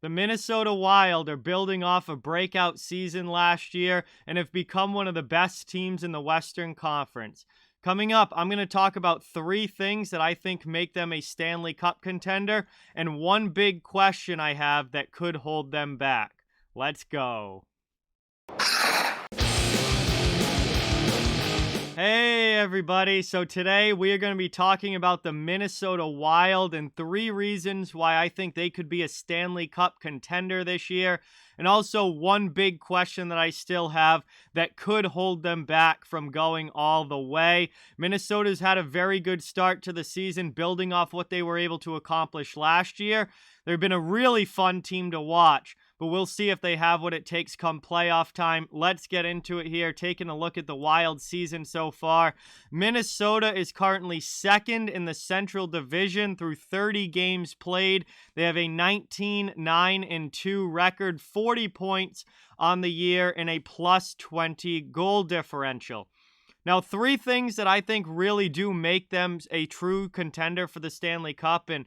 The Minnesota Wild are building off a breakout season last year and have become one of the best teams in the Western Conference. Coming up, I'm going to talk about 3 things that I think make them a Stanley Cup contender and one big question I have that could hold them back. Let's go. Hey everybody, so today we are going to be talking about the Minnesota Wild and 3 reasons why I think they could be a Stanley Cup contender this year, and also one big question that I still have that could hold them back from going all the way. Minnesota's had a very good start to the season, building off what they were able to accomplish last year. They've been a really fun team to watch, but we'll see if they have what it takes come playoff time. Let's get into it here, taking a look at the Wild season so far. Minnesota is currently second in the Central Division through 30 games played. They have a 19-9-2 record, 40 points on the year, and a plus 20 goal differential. Now, 3 things that I think really do make them a true contender for the Stanley Cup and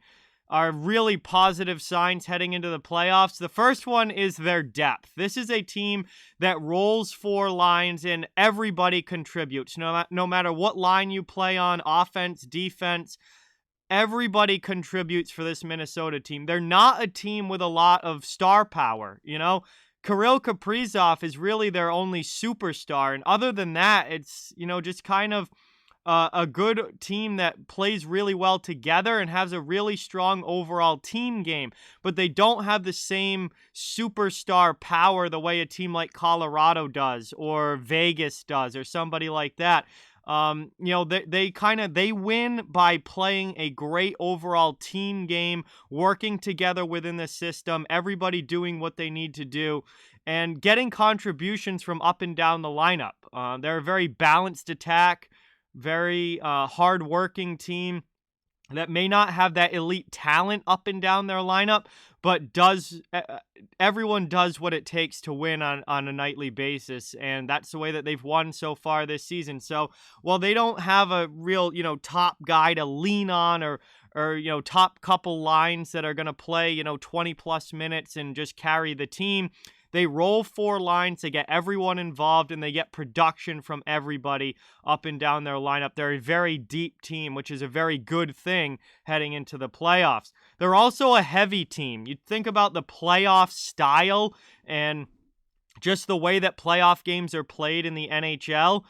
are really positive signs heading into the playoffs. The first one is their depth. This is a team that rolls 4 lines and everybody contributes. No matter what line you play on, offense, defense, everybody contributes for this Minnesota team. They're not a team with a lot of star power, Kirill Kaprizov is really their only superstar, and other than that, it's, just kind of a good team that plays really well together and has a really strong overall team game, but they don't have the same superstar power the way a team like Colorado does or Vegas does or somebody like that. They win by playing a great overall team game, working together within the system, everybody doing what they need to do, and getting contributions from up and down the lineup. They're a very balanced attack, very hard-working team that may not have that elite talent up and down their lineup, but everyone does what it takes to win on a nightly basis, and that's the way that they've won so far this season. So while they don't have a real, top guy to lean on or top couple lines that are going to play, 20-plus minutes and just carry the team, they roll 4 lines, they get everyone involved, and they get production from everybody up and down their lineup. They're a very deep team, which is a very good thing heading into the playoffs. They're also a heavy team. You'd think about the playoff style and just the way that playoff games are played in the NHL.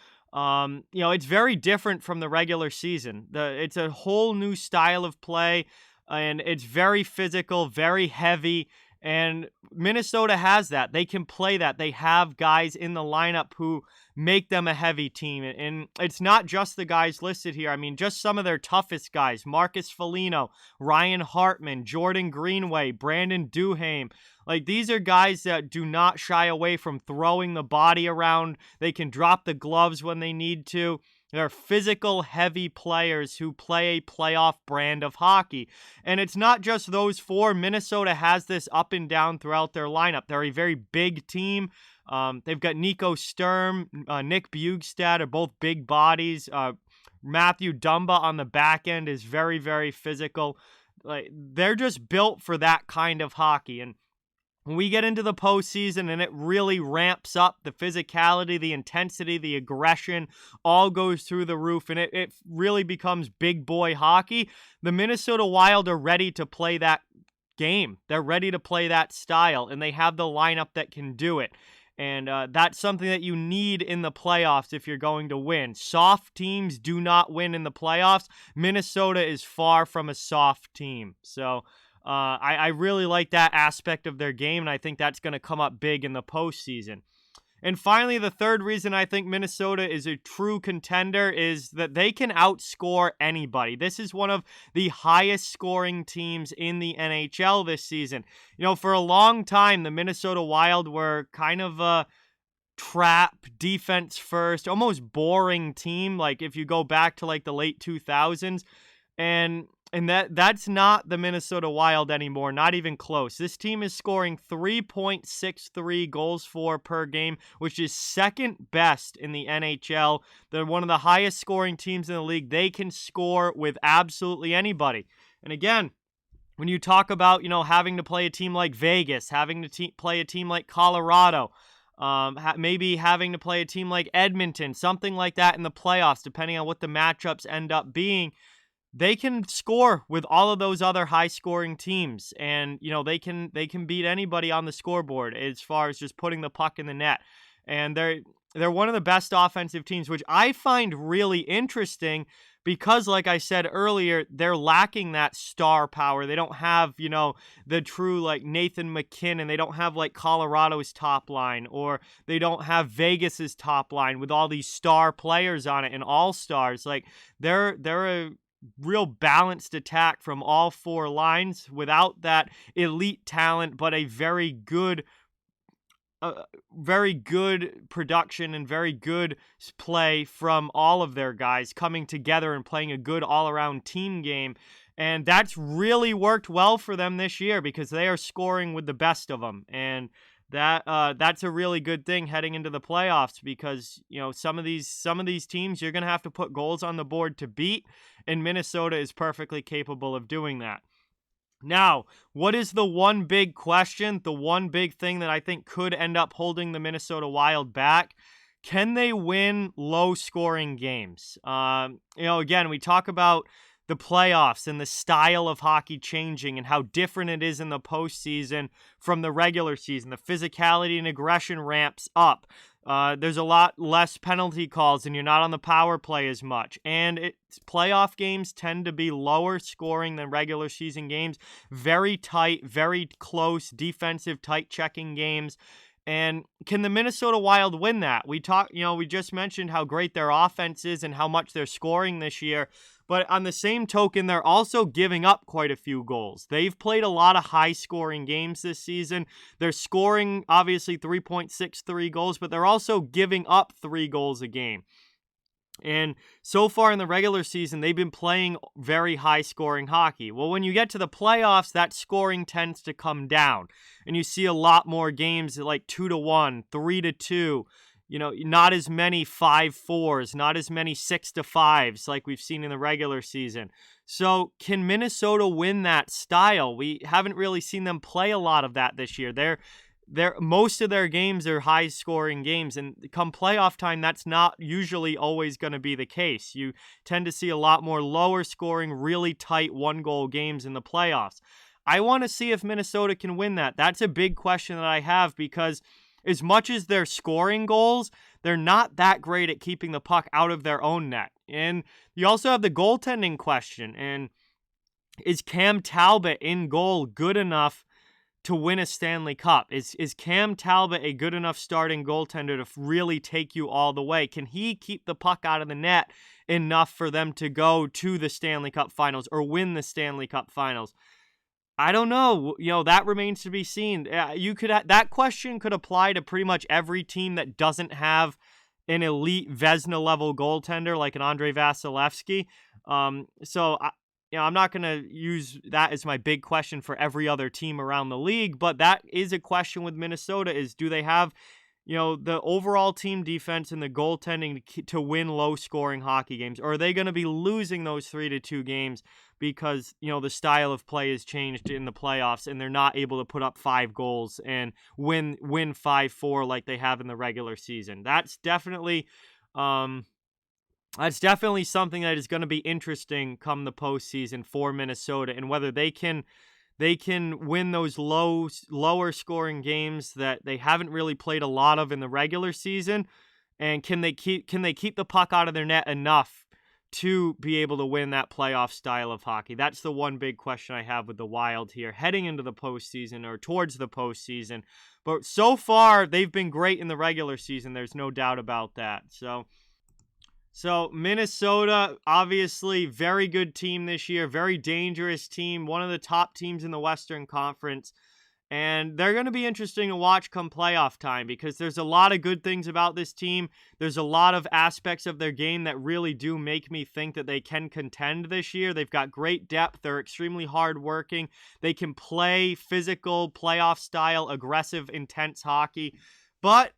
It's very different from the regular season. It's a whole new style of play, and it's very physical, very heavy. And Minnesota has that. They can play that. They have guys in the lineup who make them a heavy team. And it's not just the guys listed here. I mean, just some of their toughest guys. Marcus Foligno, Ryan Hartman, Jordan Greenway, Brandon Duhaime. These are guys that do not shy away from throwing the body around. They can drop the gloves when they need to. They're physical, heavy players who play a playoff brand of hockey. And it's not just those 4. Minnesota has this up and down throughout their lineup. They're a very big team. They've got Nico Sturm, Nick Bjugstad are both big bodies. Matthew Dumba on the back end is very, very physical. They're just built for that kind of hockey. And when we get into the postseason and it really ramps up, the physicality, the intensity, the aggression all goes through the roof, and it really becomes big boy hockey. The Minnesota Wild are ready to play that game. They're ready to play that style, and they have the lineup that can do it. And that's something that you need in the playoffs if you're going to win. Soft teams do not win in the playoffs. Minnesota is far from a soft team. So I really like that aspect of their game, and I think that's going to come up big in the postseason. And finally, the third reason I think Minnesota is a true contender is that they can outscore anybody. This is one of the highest scoring teams in the NHL this season. For a long time, the Minnesota Wild were kind of a trap, defense first, almost boring team, if you go back to the late 2000s. And that's not the Minnesota Wild anymore, not even close. This team is scoring 3.63 goals for per game, which is second best in the NHL. They're one of the highest scoring teams in the league. They can score with absolutely anybody. And again, when you talk about, having to play a team like Vegas, having to play a team like Colorado, maybe having to play a team like Edmonton, something like that in the playoffs, depending on what the matchups end up being, they can score with all of those other high-scoring teams, and they can beat anybody on the scoreboard as far as just putting the puck in the net. And they're one of the best offensive teams, which I find really interesting because, like I said earlier, they're lacking that star power. They don't have, the true, like, Nathan McKinnon. They don't have, like, Colorado's top line, or they don't have Vegas's top line with all these star players on it and all-stars. Like, they're a real balanced attack from all four lines without that elite talent, but a very good production and very good play from all of their guys coming together and playing a good all-around team game. And that's really worked well for them this year because they are scoring with the best of them. And that's a really good thing heading into the playoffs because, some of these teams you're going to have to put goals on the board to beat, and Minnesota is perfectly capable of doing that. Now, what is the one big question, the one big thing that I think could end up holding the Minnesota Wild back? Can they win low-scoring games? Again, we talk about the playoffs and the style of hockey changing and how different it is in the postseason from the regular season. The physicality and aggression ramps up. There's a lot less penalty calls, and you're not on the power play as much. And playoff games tend to be lower scoring than regular season games. Very tight, very close, defensive, tight checking games. And can the Minnesota Wild win that? We just mentioned how great their offense is and how much they're scoring this year. But on the same token, they're also giving up quite a few goals. They've played a lot of high-scoring games this season. They're scoring, obviously, 3.63 goals, but they're also giving up 3 goals a game. And so far in the regular season, they've been playing very high-scoring hockey. Well, when you get to the playoffs, that scoring tends to come down. And you see a lot more games like 2-1, 3-2, not as many 5-4s, not as many 6-5s like we've seen in the regular season. So can Minnesota win that style? We haven't really seen them play a lot of that this year. Most of their games are high-scoring games, and come playoff time, that's not usually always going to be the case. You tend to see a lot more lower-scoring, really tight one-goal games in the playoffs. I want to see if Minnesota can win that. That's a big question that I have because as much as they're scoring goals, they're not that great at keeping the puck out of their own net. And you also have the goaltending question. And is Cam Talbot in goal good enough to win a Stanley Cup? Is Cam Talbot a good enough starting goaltender to really take you all the way? Can he keep the puck out of the net enough for them to go to the Stanley Cup Finals or win the Stanley Cup Finals? I don't know. That remains to be seen. That question could apply to pretty much every team that doesn't have an elite Vezina level goaltender like an Andrei Vasilevsky. I'm not going to use that as my big question for every other team around the league, but that is a question with Minnesota is do they have, the overall team defense and the goaltending to win low-scoring hockey games, or are they going to be losing those 3-2 games because, the style of play has changed in the playoffs and they're not able to put up 5 goals and win 5-4 like they have in the regular season? That's definitely something that is going to be interesting come the postseason for Minnesota, and whether they can win those lower scoring games that they haven't really played a lot of in the regular season, and can they keep the puck out of their net enough to be able to win that playoff style of hockey? That's the one big question I have with the Wild here heading into the postseason or towards the postseason. But so far, they've been great in the regular season. There's no doubt about that. So Minnesota, obviously, very good team this year, very dangerous team, one of the top teams in the Western Conference. And they're going to be interesting to watch come playoff time because there's a lot of good things about this team. There's a lot of aspects of their game that really do make me think that they can contend this year. They've got great depth. They're extremely hardworking. They can play physical, playoff-style, aggressive, intense hockey. But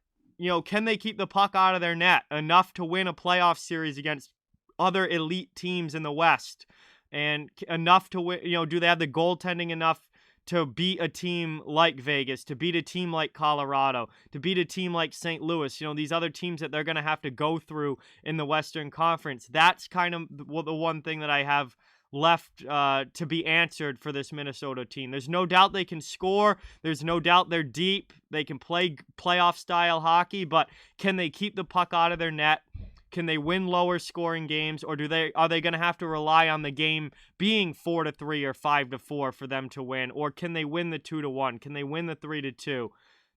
can they keep the puck out of their net enough to win a playoff series against other elite teams in the West? and enough to win. You know, do they have the goaltending enough to beat a team like Vegas, to beat a team like Colorado, to beat a team like St. Louis, you know, these other teams that they're going to have to go through in the Western Conference. That's kind of the one thing that I have left to be answered for this Minnesota team. There's no doubt they can score. There's no doubt they're deep. They can play playoff-style hockey, but can they keep the puck out of their net? Can they win lower scoring games, or are they going to have to rely on the game being 4-3 or 5-4 for them to win, or can they win the 2-1? Can they win the 3-2?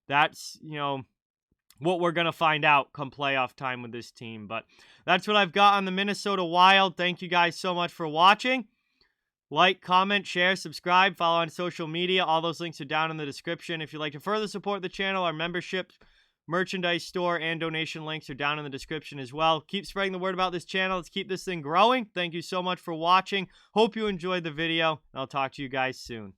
That's, you know, what we're going to find out come playoff time with this team. But that's what I've got on the Minnesota Wild. Thank you guys so much for watching. Like, comment, share, subscribe, follow on social media. All those links are down in the description. If you'd like to further support the channel, our membership, merchandise store, and donation links are down in the description as well. Keep spreading the word about this channel. Let's keep this thing growing. Thank you so much for watching. Hope you enjoyed the video, and I'll talk to you guys soon.